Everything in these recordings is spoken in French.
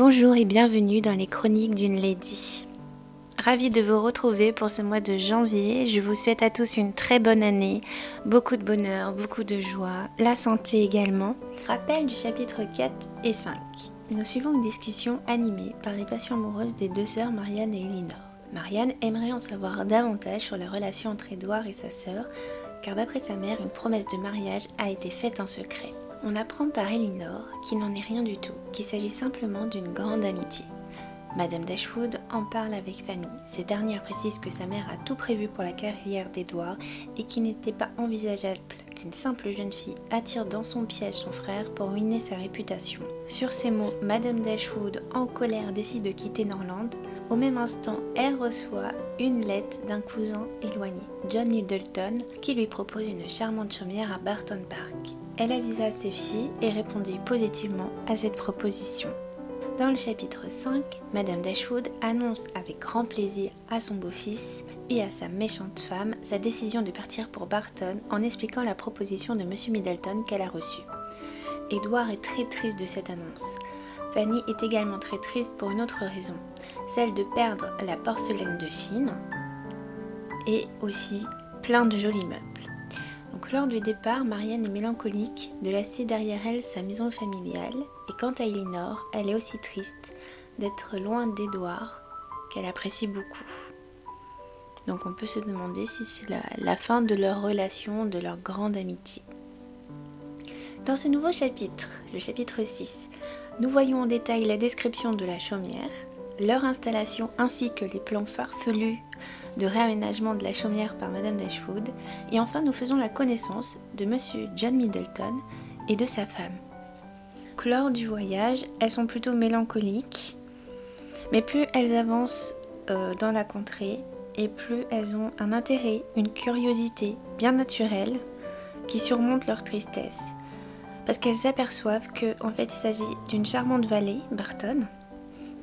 Bonjour et bienvenue dans les chroniques d'une lady. Ravie de vous retrouver pour ce mois de janvier. Je vous souhaite à tous une très bonne année, beaucoup de bonheur, beaucoup de joie, la santé également. Rappel du chapitre 4 et 5. Nous suivons une discussion animée par les passions amoureuses des deux sœurs Marianne et Elinor. Marianne aimerait en savoir davantage sur la relation entre Édouard et sa sœur, car d'après sa mère, une promesse de mariage a été faite en secret. On apprend par Elinor qu'il n'en est rien du tout, qu'il s'agit simplement d'une grande amitié. Madame Dashwood en parle avec Fanny. Ces dernières précisent que sa mère a tout prévu pour la carrière d'Édouard et qu'il n'était pas envisageable qu'une simple jeune fille attire dans son piège son frère pour ruiner sa réputation. Sur ces mots, Madame Dashwood, en colère, décide de quitter Norland. Au même instant, elle reçoit une lettre d'un cousin éloigné, John Middleton, qui lui propose une charmante chaumière à Barton Park. Elle avisa ses filles et répondit positivement à cette proposition. Dans le chapitre 5, Madame Dashwood annonce avec grand plaisir à son beau-fils et à sa méchante femme sa décision de partir pour Barton en expliquant la proposition de Monsieur Middleton qu'elle a reçue. Édouard est très triste de cette annonce. Fanny est également très triste pour une autre raison, celle de perdre la porcelaine de Chine et aussi plein de jolis meubles. Donc lors du départ, Marianne est mélancolique de laisser derrière elle sa maison familiale et quant à Elinor, elle est aussi triste d'être loin d'Édouard qu'elle apprécie beaucoup. Donc on peut se demander si c'est la fin de leur relation, de leur grande amitié. Dans ce nouveau chapitre, le chapitre 6, nous voyons en détail la description de la chaumière, leur installation ainsi que les plans farfelus de réaménagement de la chaumière par Madame Dashwood et enfin nous faisons la connaissance de Monsieur John Middleton et de sa femme. Lors du voyage, elles sont plutôt mélancoliques, mais plus elles avancent dans la contrée et plus elles ont un intérêt, une curiosité bien naturelle qui surmonte leur tristesse. Parce qu'elles s'aperçoivent qu'en fait il s'agit d'une charmante vallée, Barton,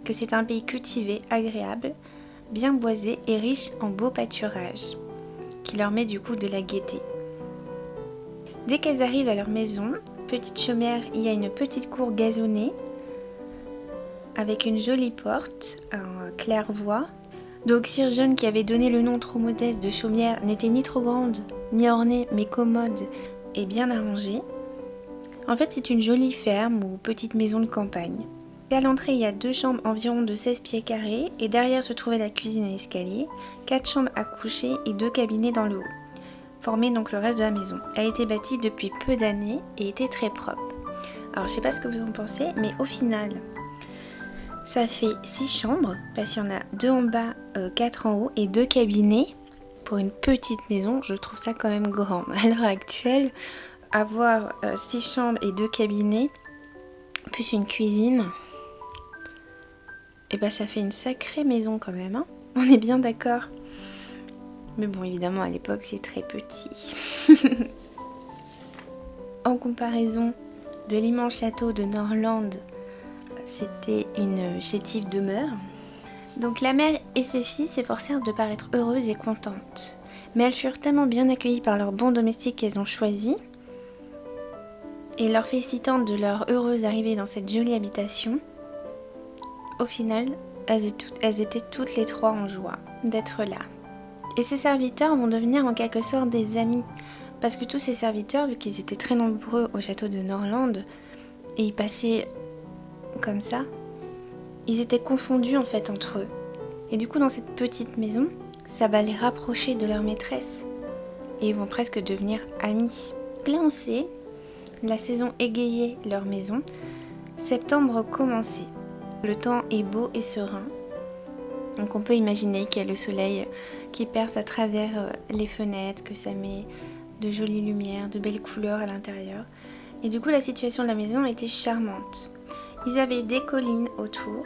que c'est un pays cultivé, agréable, bien boisé et riche en beaux pâturages, qui leur met du coup de la gaieté. Dès qu'elles arrivent à leur maison, petite chaumière, il y a une petite cour gazonnée, avec une jolie porte, un claire-voie. Donc Sir John, qui avait donné le nom trop modeste de chaumière, n'était ni trop grande, ni ornée, mais commode et bien arrangée. En fait, c'est une jolie ferme ou petite maison de campagne. À l'entrée, il y a 2 chambres environ de 16 pieds carrés et derrière se trouvait la cuisine et l'escalier, 4 chambres à coucher et 2 cabinets dans le haut, formaient donc le reste de la maison. Elle a été bâtie depuis peu d'années et était très propre. Alors je sais pas ce que vous en pensez, mais au final, ça fait 6 chambres, parce qu'il y en a 2 en bas, 4 en haut et 2 cabinets. Pour une petite maison, je trouve ça quand même grand. À l'heure actuelle, avoir 6 chambres et 2 cabinets, plus une cuisine, et bah ça fait une sacrée maison quand même, hein, on est bien d'accord. Mais bon, évidemment à l'époque c'est très petit. En comparaison de l'immense château de Norland, c'était une chétive demeure. Donc la mère et ses filles s'efforcèrent de paraître heureuses et contentes. Mais elles furent tellement bien accueillies par leurs bons domestiques qu'elles ont choisi, et leur félicitant de leur heureuse arrivée dans cette jolie habitation, au final, elles étaient toutes les 3 en joie d'être là. Et ces serviteurs vont devenir en quelque sorte des amis. Parce que tous ces serviteurs, vu qu'ils étaient très nombreux au château de Norland, et ils passaient comme ça, ils étaient confondus en fait entre eux. Et du coup, dans cette petite maison, ça va les rapprocher de leur maîtresse. Et ils vont presque devenir amis. Là, on sait, la saison égayait leur maison, septembre commençait. Le temps est beau et serein, donc on peut imaginer qu'il y a le soleil qui perce à travers les fenêtres, que ça met de jolies lumières, de belles couleurs à l'intérieur. Et du coup la situation de la maison était charmante. Ils avaient des collines autour,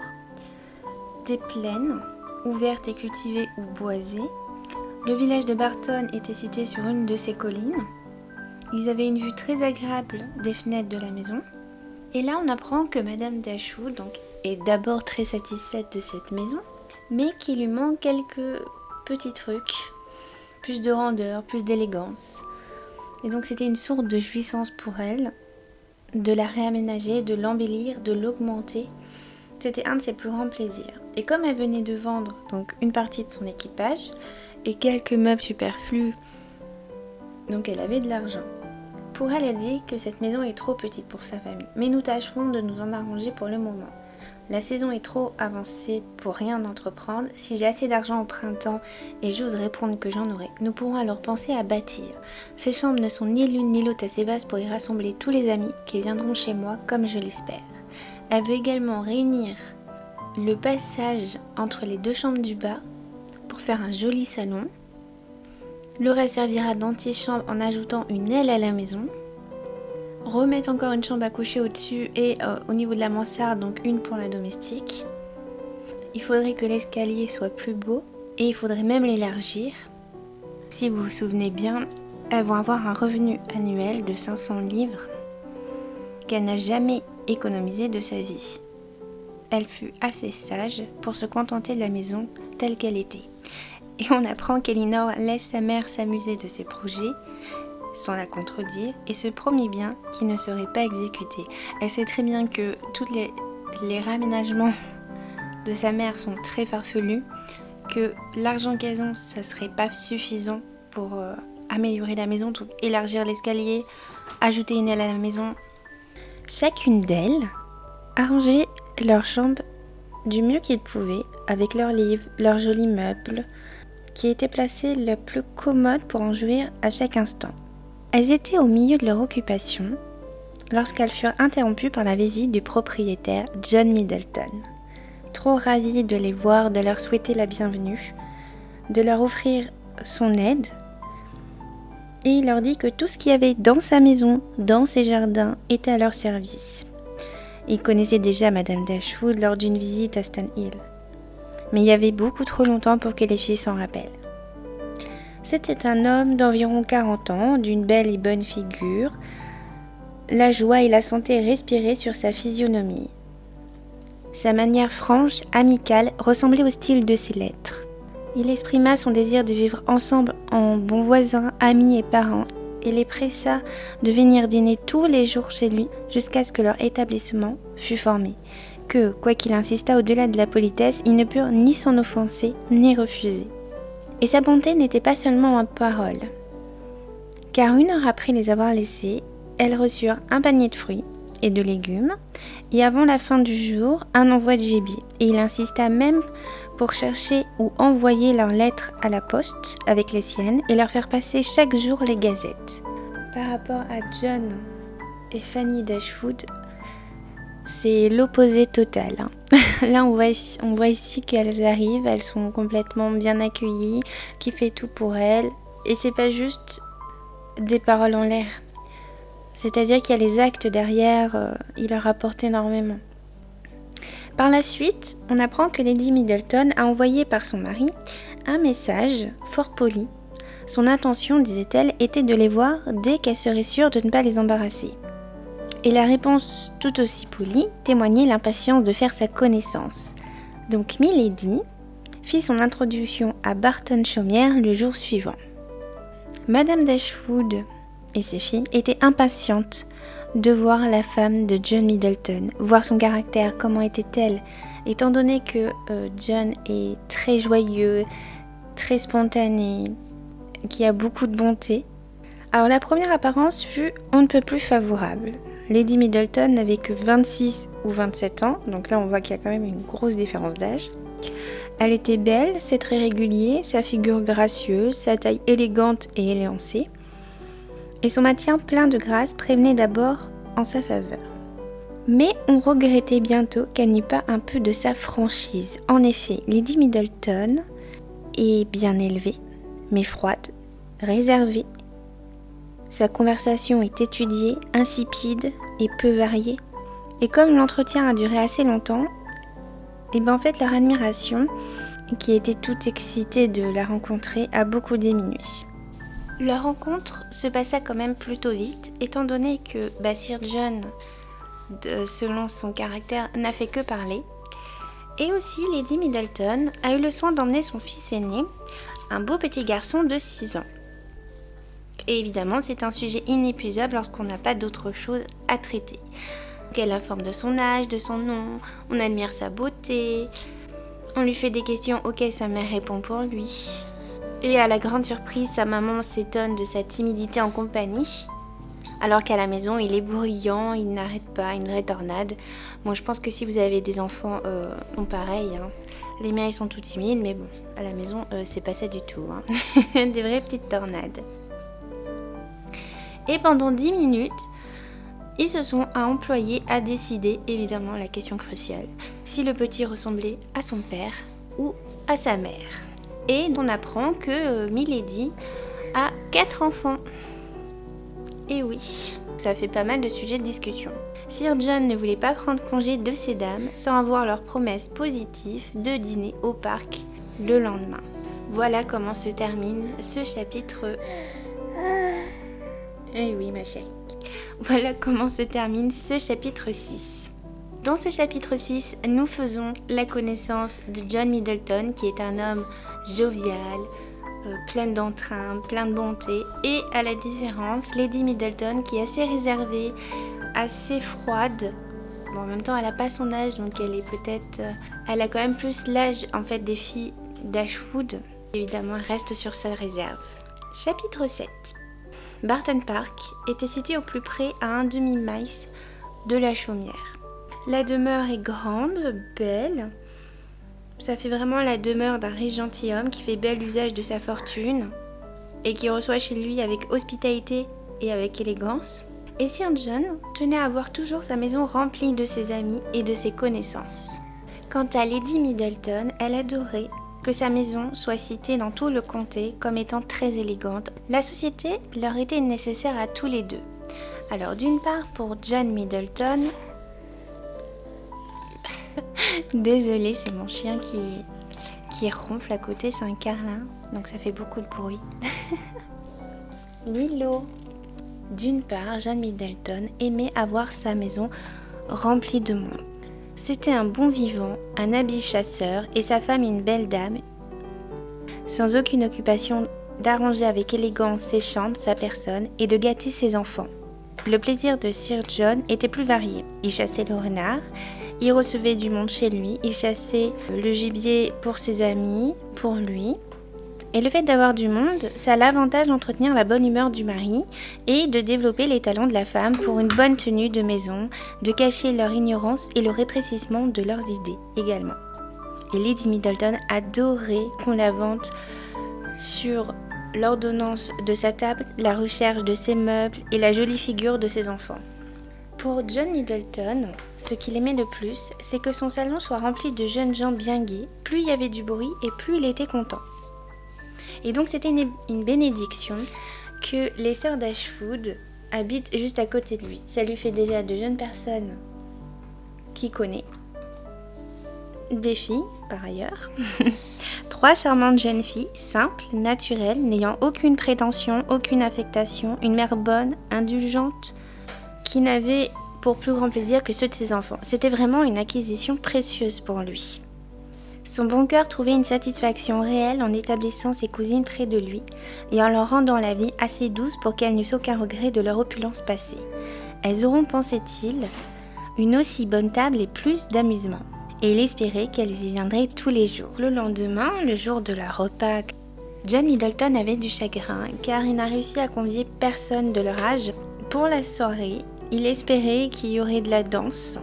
des plaines ouvertes et cultivées ou boisées. Le village de Barton était situé sur une de ces collines. Ils avaient une vue très agréable des fenêtres de la maison. Et là on apprend que Madame Dashwood est d'abord très satisfaite de cette maison, mais qu'il lui manque quelques petits trucs, plus de grandeur, plus d'élégance. Et donc c'était une source de jouissance pour elle, de la réaménager, de l'embellir, de l'augmenter c'était un de ses plus grands plaisirs. Et comme elle venait de vendre donc une partie de son équipage et quelques meubles superflus, donc elle avait de l'argent. Pour elle, elle dit que cette maison est trop petite pour sa famille, mais nous tâcherons de nous en arranger pour le moment. La saison est trop avancée pour rien entreprendre. Si j'ai assez d'argent au printemps et j'ose répondre que j'en aurai, nous pourrons alors penser à bâtir. Ces chambres ne sont ni l'une ni l'autre assez vastes pour y rassembler tous les amis qui viendront chez moi comme je l'espère. Elle veut également réunir le passage entre les deux chambres du bas pour faire un joli salon. Le reste servira d'antichambre en ajoutant une aile à la maison. Remettre encore une chambre à coucher au-dessus et au niveau de la mansarde, donc une pour la domestique. Il faudrait que l'escalier soit plus beau et il faudrait même l'élargir. Si vous vous souvenez bien, elles vont avoir un revenu annuel de 500 livres qu'elle n'a jamais économisé de sa vie. Elle fut assez sage pour se contenter de la maison telle qu'elle était. Et on apprend qu'Elinor laisse sa mère s'amuser de ses projets sans la contredire et se promet bien qu'il ne serait pas exécuté. Elle sait très bien que tous les raménagements de sa mère sont très farfelus, que l'argent qu'elles ont, ça serait pas suffisant pour améliorer la maison, donc élargir l'escalier, ajouter une aile à la maison. Chacune d'elles arrangeait leur chambre du mieux qu'ils pouvaient avec leurs livres, leurs jolis meubles qui étaient placés le plus commode pour en jouir à chaque instant. Elles étaient au milieu de leur occupation lorsqu'elles furent interrompues par la visite du propriétaire John Middleton. Trop ravi de les voir, de leur souhaiter la bienvenue, de leur offrir son aide, et il leur dit que tout ce qu'il y avait dans sa maison, dans ses jardins, était à leur service. Il connaissait déjà Madame Dashwood lors d'une visite à Stone Hill, mais il y avait beaucoup trop longtemps pour que les filles s'en rappellent. C'était un homme d'environ 40 ans, d'une belle et bonne figure. La joie et la santé respiraient sur sa physionomie. Sa manière franche, amicale, ressemblait au style de ses lettres. Il exprima son désir de vivre ensemble en bons voisins, amis et parents, et les pressa de venir dîner tous les jours chez lui jusqu'à ce que leur établissement fût formé. Que, quoiqu'il insistât au-delà de la politesse, ils ne purent ni s'en offenser, ni refuser. Et sa bonté n'était pas seulement en paroles, car 1 heure après les avoir laissés, elles reçurent un panier de fruits et de légumes, et avant la fin du jour, un envoi de gibier. Et il insista même pour chercher ou envoyer leurs lettres à la poste avec les siennes et leur faire passer chaque jour les gazettes. Par rapport à John et Fanny Dashwood, c'est l'opposé total. Là, on voit ici qu'elles arrivent, elles sont complètement bien accueillies, qui fait tout pour elles. Et c'est pas juste des paroles en l'air. C'est-à-dire qu'il y a les actes derrière, il leur apporte énormément. Par la suite, on apprend que Lady Middleton a envoyé par son mari un message fort poli. Son intention, disait-elle, était de les voir dès qu'elle serait sûre de ne pas les embarrasser. Et la réponse tout aussi polie témoignait l'impatience de faire sa connaissance. Donc Milady fit son introduction à Barton-Chaumière le jour suivant. Madame Dashwood et ses filles étaient impatientes de voir la femme de John Middleton, voir son caractère, comment était-elle, étant donné que John est très joyeux, très spontané, qui a beaucoup de bonté. Alors la première apparence fut on ne peut plus favorable. Lady Middleton n'avait que 26 ou 27 ans, donc là on voit qu'il y a quand même une grosse différence d'âge. Elle était belle, c'est très régulier, sa figure gracieuse, sa taille élégante et élancée. Et son maintien plein de grâce prévenait d'abord en sa faveur. Mais on regrettait bientôt qu'elle n'eût pas un peu de sa franchise. En effet, Lady Middleton est bien élevée, mais froide, réservée. Sa conversation est étudiée, insipide et peu variée. Et comme l'entretien a duré assez longtemps, en fait leur admiration, qui était toute excitée de la rencontrer, a beaucoup diminué. Leur rencontre se passa quand même plutôt vite, étant donné que Sir John, selon son caractère, n'a fait que parler. Et aussi Lady Middleton a eu le soin d'emmener son fils aîné, un beau petit garçon de 6 ans. Et évidemment, c'est un sujet inépuisable lorsqu'on n'a pas d'autre chose à traiter. Quelle est la forme de son âge, de son nom, on admire sa beauté, on lui fait des questions auxquelles sa mère répond pour lui. Et à la grande surprise, sa maman s'étonne de sa timidité en compagnie, alors qu'à la maison, il est bruyant, il n'arrête pas, une vraie tornade. Bon, je pense que si vous avez des enfants, sont pareils, hein. Les miens, ils sont tout timides, mais bon, à la maison, c'est pas ça du tout, hein. Des vraies petites tornades. Et pendant 10 minutes, ils se sont employés à décider, évidemment la question cruciale, si le petit ressemblait à son père ou à sa mère. Et on apprend que Milady a 4 enfants. Et oui, ça fait pas mal de sujets de discussion. Sir John ne voulait pas prendre congé de ces dames sans avoir leur promesse positive de dîner au parc le lendemain. Voilà comment se termine ce chapitre. Eh oui, ma chérie. Voilà comment se termine ce chapitre 6. Dans ce chapitre 6, nous faisons la connaissance de John Middleton, qui est un homme jovial, plein d'entrain, plein de bonté, et à la différence, Lady Middleton, qui est assez réservée, assez froide. Bon, en même temps, elle n'a pas son âge, donc elle est peut-être... elle a quand même plus l'âge, en fait, des filles d'Ashwood. Évidemment, elle reste sur sa réserve. Chapitre 7. Barton Park était situé au plus près à un demi-mile de la chaumière. La demeure est grande, belle. Ça fait vraiment la demeure d'un riche gentilhomme qui fait bel usage de sa fortune et qui reçoit chez lui avec hospitalité et avec élégance. Et Sir John tenait à avoir toujours sa maison remplie de ses amis et de ses connaissances. Quant à Lady Middleton, elle adorait que sa maison soit citée dans tout le comté comme étant très élégante. La société leur était nécessaire à tous les deux. Alors d'une part pour John Middleton, désolée, c'est mon chien qui ronfle à côté, c'est un carlin, donc ça fait beaucoup de bruit. Willow. D'une part, John Middleton aimait avoir sa maison remplie de monde. C'était un bon vivant, un habile chasseur et sa femme une belle dame, sans aucune occupation d'arranger avec élégance ses chambres, sa personne et de gâter ses enfants. Le plaisir de Sir John était plus varié. Il chassait le renard, il recevait du monde chez lui, il chassait le gibier pour ses amis, pour lui. Et le fait d'avoir du monde, ça a l'avantage d'entretenir la bonne humeur du mari et de développer les talents de la femme pour une bonne tenue de maison, de cacher leur ignorance et le rétrécissement de leurs idées également. Et Lady Middleton adorait qu'on la vante sur l'ordonnance de sa table, la recherche de ses meubles et la jolie figure de ses enfants. Pour John Middleton, ce qu'il aimait le plus, c'est que son salon soit rempli de jeunes gens bien gais. Plus il y avait du bruit et plus il était content. Et donc c'était une bénédiction que les sœurs d'Ashwood habitent juste à côté de lui. Ça lui fait déjà de jeunes personnes qu'il connaît. Des filles, par ailleurs. 3 charmantes jeunes filles, simples, naturelles, n'ayant aucune prétention, aucune affectation, une mère bonne, indulgente, qui n'avait pour plus grand plaisir que ceux de ses enfants. C'était vraiment une acquisition précieuse pour lui. Son bon cœur trouvait une satisfaction réelle en établissant ses cousines près de lui et en leur rendant la vie assez douce pour qu'elles n'eussent aucun regret de leur opulence passée. Elles auront, pensait-il, une aussi bonne table et plus d'amusement. Et il espérait qu'elles y viendraient tous les jours. Le lendemain, le jour de leur repas, John Middleton avait du chagrin car il n'a réussi à convier personne de leur âge. Pour la soirée, il espérait qu'il y aurait de la danse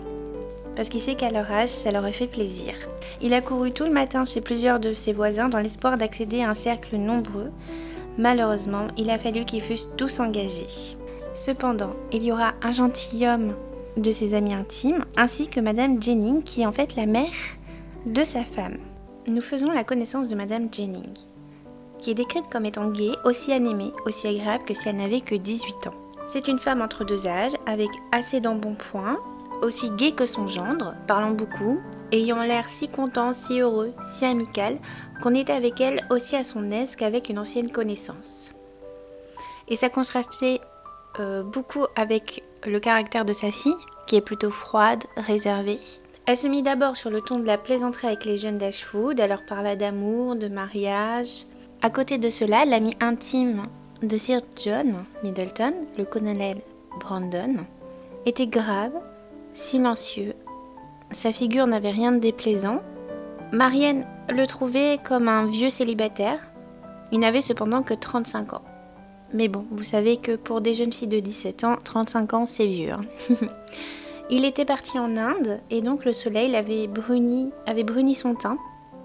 parce qu'il sait qu'à leur âge, ça leur a fait plaisir. Il a couru tout le matin chez plusieurs de ses voisins dans l'espoir d'accéder à un cercle nombreux. Malheureusement, il a fallu qu'ils fussent tous engagés. Cependant, il y aura un gentilhomme de ses amis intimes, ainsi que Madame Jennings, qui est en fait la mère de sa femme. Nous faisons la connaissance de Madame Jennings, qui est décrite comme étant gaie, aussi animée, aussi agréable que si elle n'avait que 18 ans. C'est une femme entre deux âges, avec assez d'embonpoint, aussi gaie que son gendre, parlant beaucoup, ayant l'air si content, si heureux, si amical, qu'on était avec elle aussi à son aise qu'avec une ancienne connaissance. Et ça contrastait beaucoup avec le caractère de sa fille, qui est plutôt froide, réservée. Elle se mit d'abord sur le ton de la plaisanterie avec les jeunes d'Ashwood, elle leur parla d'amour, de mariage. À côté de cela, l'ami intime de Sir John Middleton, le colonel Brandon, était grave, silencieux. Sa figure n'avait rien de déplaisant. Marianne le trouvait comme un vieux célibataire. Il n'avait cependant que 35 ans. Mais bon, vous savez que pour des jeunes filles de 17 ans, 35 ans c'est vieux. Hein. Il était parti en Inde et donc le soleil avait bruni son teint,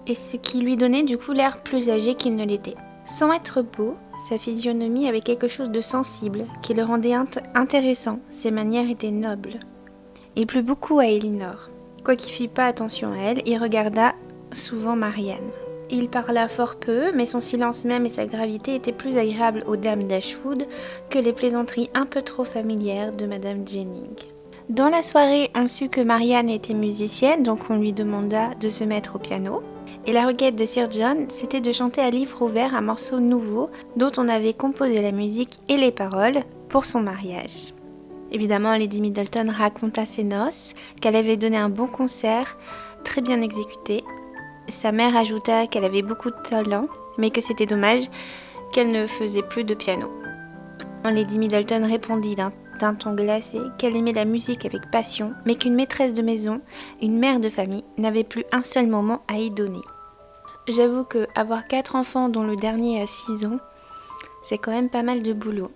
et ce qui lui donnait du coup l'air plus âgé qu'il ne l'était. Sans être beau, sa physionomie avait quelque chose de sensible qui le rendait intéressant, ses manières étaient nobles. Il plut beaucoup à Elinor. Quoiqu'il fît pas attention à elle, il regarda souvent Marianne. Il parla fort peu, mais son silence même et sa gravité étaient plus agréables aux dames d'Ashwood que les plaisanteries un peu trop familières de Madame Jennings. Dans la soirée, on sut que Marianne était musicienne, donc on lui demanda de se mettre au piano. Et la requête de Sir John, c'était de chanter à livre ouvert un morceau nouveau dont on avait composé la musique et les paroles pour son mariage. Évidemment, Lady Middleton raconta ses noces, qu'elle avait donné un bon concert, très bien exécuté. Sa mère ajouta qu'elle avait beaucoup de talent, mais que c'était dommage qu'elle ne faisait plus de piano. Lady Middleton répondit d'un ton glacé qu'elle aimait la musique avec passion, mais qu'une maîtresse de maison, une mère de famille, n'avait plus un seul moment à y donner. J'avoue que avoir 4 enfants dont le dernier a 6 ans, c'est quand même pas mal de boulot.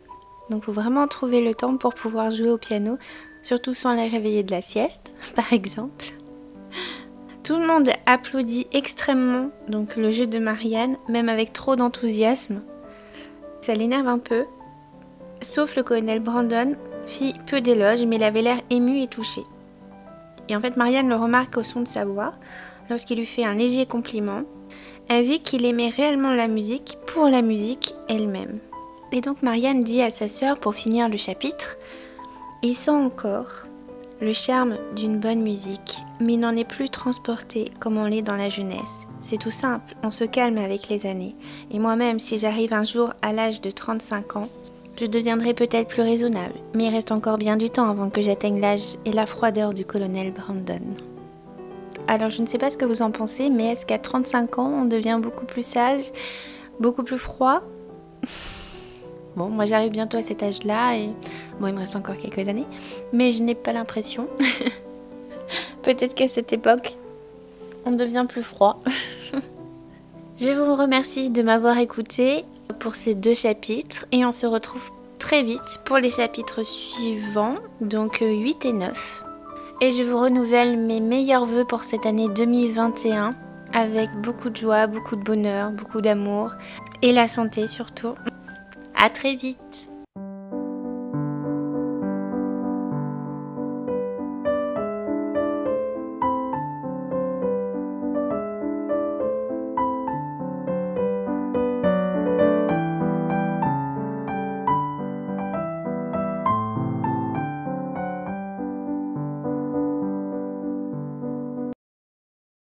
Donc faut vraiment trouver le temps pour pouvoir jouer au piano, surtout sans les réveiller de la sieste, par exemple. Tout le monde applaudit extrêmement donc le jeu de Marianne, même avec trop d'enthousiasme. Ça l'énerve un peu. Sauf le colonel Brandon, fit peu d'éloges, mais il avait l'air ému et touché. Et en fait, Marianne le remarque au son de sa voix, lorsqu'il lui fait un léger compliment. Elle vit qu'il aimait réellement la musique pour la musique elle-même. Et donc Marianne dit à sa sœur pour finir le chapitre, « Il sent encore le charme d'une bonne musique, mais il n'en est plus transporté comme on l'est dans la jeunesse. C'est tout simple, on se calme avec les années. Et moi-même, si j'arrive un jour à l'âge de 35 ans, je deviendrai peut-être plus raisonnable, mais il reste encore bien du temps avant que j'atteigne l'âge et la froideur du colonel Brandon. » Alors je ne sais pas ce que vous en pensez, mais est-ce qu'à 35 ans, on devient beaucoup plus sage, beaucoup plus froid ? Bon, moi j'arrive bientôt à cet âge-là et bon, il me reste encore quelques années, mais je n'ai pas l'impression. Peut-être qu'à cette époque, on devient plus froid. Je vous remercie de m'avoir écouté pour ces 2 chapitres et on se retrouve très vite pour les chapitres suivants, donc 8 et 9. Et je vous renouvelle mes meilleurs vœux pour cette année 2021 avec beaucoup de joie, beaucoup de bonheur, beaucoup d'amour et la santé surtout. À très vite!